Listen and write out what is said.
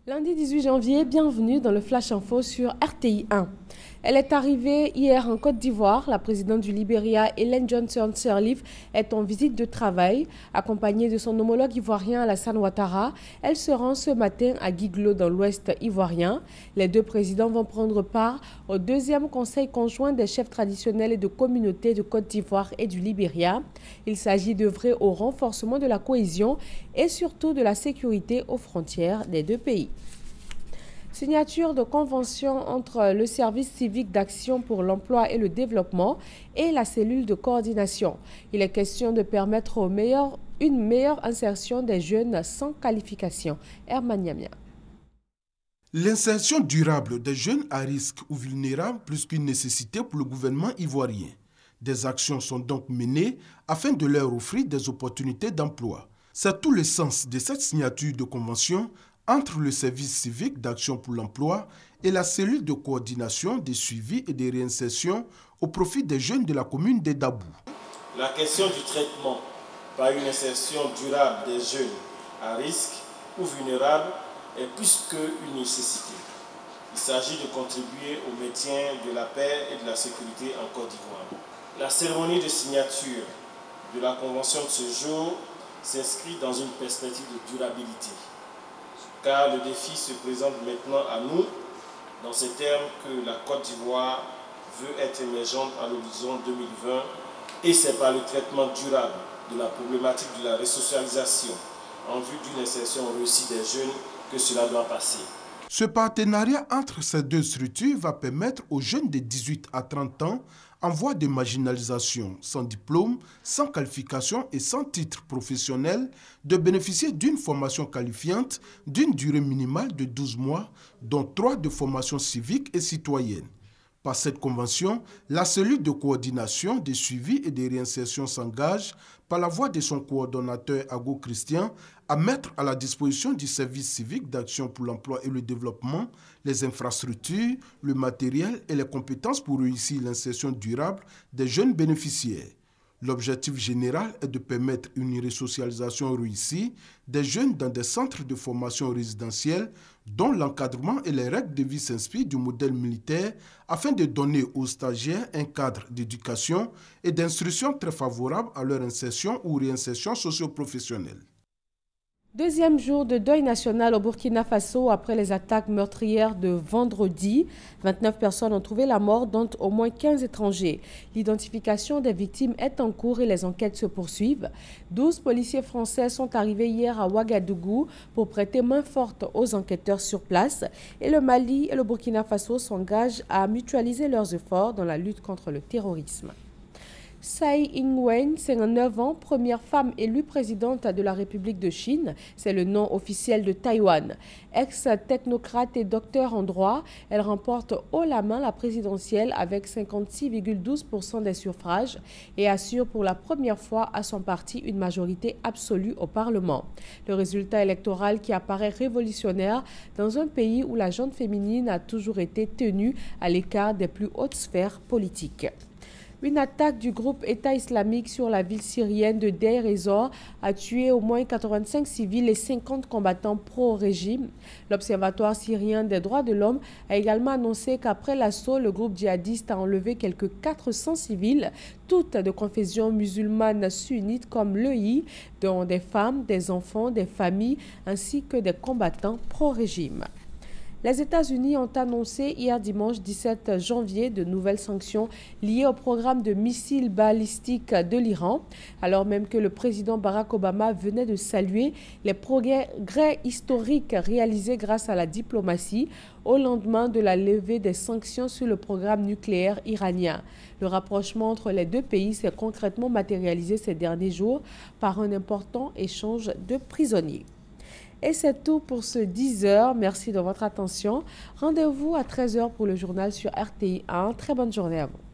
Lundi 18 janvier, bienvenue dans le Flash Info sur RTI 1. Elle est arrivée hier en Côte d'Ivoire. La présidente du Libéria, Ellen Johnson Sirleaf, est en visite de travail. Accompagnée de son homologue ivoirien Alassane Ouattara, elle se rend ce matin à Guiglo dans l'ouest ivoirien. Les deux présidents vont prendre part au deuxième conseil conjoint des chefs traditionnels et de communautés de Côte d'Ivoire et du Libéria. Il s'agit d'œuvrer au renforcement de la cohésion et surtout de la sécurité aux frontières des deux pays. Signature de convention entre le service civique d'action pour l'emploi et le développement et la cellule de coordination. Il est question de permettre une meilleure insertion des jeunes sans qualification. Herman Niamia. L'insertion durable des jeunes à risque ou vulnérables plus qu'une nécessité pour le gouvernement ivoirien. Des actions sont donc menées afin de leur offrir des opportunités d'emploi. C'est tout le sens de cette signature de convention entre le service civique d'action pour l'emploi et la cellule de coordination des suivis et des réinsertions au profit des jeunes de la commune d'Edabou. La question du traitement par une insertion durable des jeunes à risque ou vulnérables est plus qu'une nécessité. Il s'agit de contribuer au maintien de la paix et de la sécurité en Côte d'Ivoire. La cérémonie de signature de la convention de ce jour s'inscrit dans une perspective de durabilité. Car le défi se présente maintenant à nous, dans ces termes que la Côte d'Ivoire veut être émergente à l'horizon 2020, et c'est par le traitement durable de la problématique de la resocialisation en vue d'une insertion réussie des jeunes que cela doit passer. Ce partenariat entre ces deux structures va permettre aux jeunes de 18 à 30 ans en voie de marginalisation, sans diplôme, sans qualification et sans titre professionnel, de bénéficier d'une formation qualifiante d'une durée minimale de 12 mois, dont 3 de formation civique et citoyenne. Par cette convention, la cellule de coordination des suivis et des réinsertions s'engage, par la voix de son coordonnateur Ago Christian, à mettre à la disposition du service civique d'action pour l'emploi et le développement les infrastructures, le matériel et les compétences pour réussir l'insertion durable des jeunes bénéficiaires. L'objectif général est de permettre une resocialisation réussie des jeunes dans des centres de formation résidentielle dont l'encadrement et les règles de vie s'inspirent du modèle militaire afin de donner aux stagiaires un cadre d'éducation et d'instruction très favorable à leur insertion ou réinsertion socio-professionnelle. Deuxième jour de deuil national au Burkina Faso après les attaques meurtrières de vendredi. 29 personnes ont trouvé la mort, dont au moins 15 étrangers. L'identification des victimes est en cours et les enquêtes se poursuivent. 12 policiers français sont arrivés hier à Ouagadougou pour prêter main forte aux enquêteurs sur place. Et le Mali et le Burkina Faso s'engagent à mutualiser leurs efforts dans la lutte contre le terrorisme. Tsai Ing-wen, 59 ans, première femme élue présidente de la République de Chine. C'est le nom officiel de Taïwan. Ex-technocrate et docteur en droit, elle remporte haut la main la présidentielle avec 56,12% des suffrages et assure pour la première fois à son parti une majorité absolue au Parlement. Le résultat électoral qui apparaît révolutionnaire dans un pays où la gente féminine a toujours été tenue à l'écart des plus hautes sphères politiques. Une attaque du groupe État islamique sur la ville syrienne de Deir ez-Zor a tué au moins 85 civils et 50 combattants pro-régime. L'Observatoire syrien des droits de l'homme a également annoncé qu'après l'assaut, le groupe djihadiste a enlevé quelques 400 civils, toutes de confession musulmane sunnite comme l'EI, dont des femmes, des enfants, des familles ainsi que des combattants pro-régime. Les États-Unis ont annoncé hier dimanche 17 janvier de nouvelles sanctions liées au programme de missiles balistiques de l'Iran, alors même que le président Barack Obama venait de saluer les progrès historiques réalisés grâce à la diplomatie au lendemain de la levée des sanctions sur le programme nucléaire iranien. Le rapprochement entre les deux pays s'est concrètement matérialisé ces derniers jours par un important échange de prisonniers. Et c'est tout pour ce 10h. Merci de votre attention. Rendez-vous à 13h pour le journal sur RTI 1. Très bonne journée à vous.